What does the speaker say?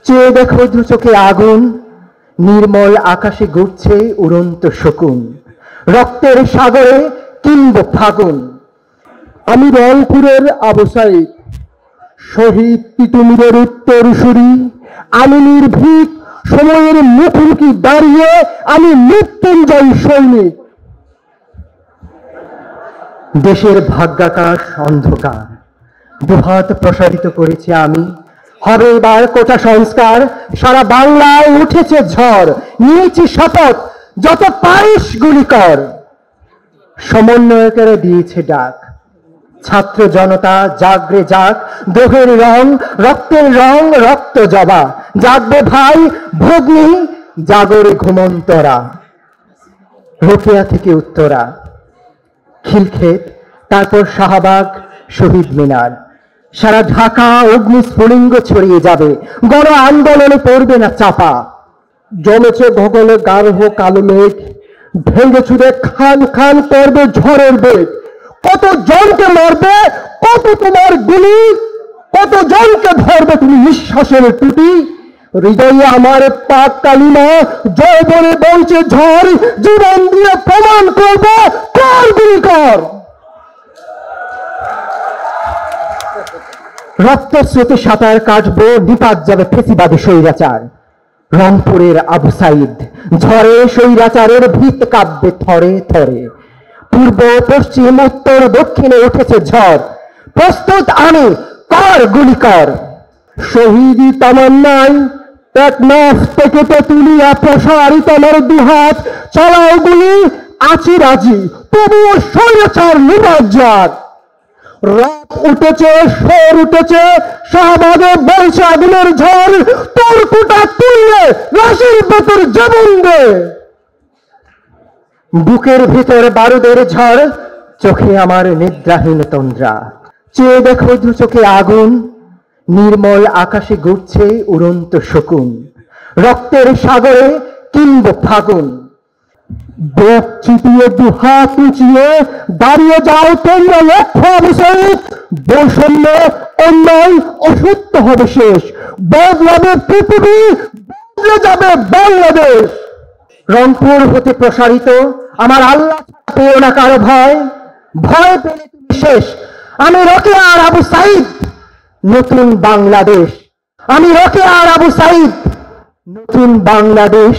চেয়ে দেখো দু চোখে আগুন, নির্মল আকাশে ঘুরছে উড়ন্ত শকুন। রক্তের সাগরে কিংব ফাগুন। আমি রংপুরের আবু সাইদ, শহীদ তিতুমিরের উত্তরসূরি। আমি নির্ভীক সময়ের মুখোমুখি দাঁড়িয়ে, আমি মৃত্যুঞ্জয় সৈনিক। দেশের ভাগ্যাকাশ অন্ধকার, দুহাত প্রসারিত করেছি আমি। হবে এবার কোটা সংস্কার, সারা বাংলায় উঠেছে ঝড়। নিয়েছি শপথ, যত পারিস গুলি কর। সমন্বয়কেরা দিয়েছে ডাক, ছাত্র জনতা জাগরে যাক। দেহের রং রক্তের রং, রক্ত জবা। জাগবে ভাই ভগ্নী, জাগরে ঘুমন্তরা। রোকেয়া থেকে উত্তরা, খিলক্ষেত, তারপর শাহবাগ, শহীদ মিনার। সারা ঢাকা অগ্নিস্ফুলিঙ্গ ছড়িয়ে যাবে, গণ আন্দোলনে পড়বে না চাপা। জমেছে গগনে গাঢ় কালো মেঘ, ভেঙে চুরে খান খান করবে ঝড়ের বেগ। কত জনকে মারবে, কত তোমার গুলি, কত জনকে ধরবে তুমি নিঃশ্বাসের টুটি। হৃদয়ে আমার পাক কালিমা, যৌবনে বইছে ঝড়। জীবন দিয়ে প্রমাণ করবো, কর গুলি কর। রক্ত স্রোতে সাঁতার কাটবো, নিপাত যাবে ফেসিবাদী স্বৈরাচার। রংপুরের আবু সাইদ, ঝড়ে স্বৈরাচারের ভিত কাঁপবে থরে থরে। পূর্ব পশ্চিম উত্তর দক্ষিণে উঠেছে ঝড়। প্রস্তুত আমি, কর গুলি কর। শহীদি তামান্নায় টেকনাফ থেকে তেতুলিয়া প্রসারিত আমার দুহাত। চালাও গুলি, আছি রাজি, তবুও স্বৈরাচার নিপাত যাক। রাত উঠেছে, শোর উঠেছে, শাহবাগে বলছে আগুনের ঝড়। তোর কুটা তুললে লাশের ভেতর জীবন দে। বুকের ভিতর বারুদের ঝড়, চোখে আমার নিদ্রাহীন তন্দ্রা। চেয়ে দেখো দু চোখে আগুন, নির্মল আকাশে ঘুরছে উড়ন্ত শকুন। রক্তের সাগরে কিংব ফাগুন। বুক চিপিয়ে দুহাত উঁচিয়ে দাঁড়িয়ে যাও তোমরা লক্ষ্য অবসাদ। বৈষম্য অন্যায় অসত্য হবে শেষ। বদলাবে পৃথিবী, বদলে যাবে বাংলাদেশ। রংপুর হতে প্রসারিত আমার আল্লাহ পেও না কারো ভয়। ভয় পেলে তুমি শেষ। আমি রোকেয়া আর আবু সাইদ, নতুন বাংলাদেশ। আমি রোকেয়া আর আবু সাইদ, নতুন বাংলাদেশ।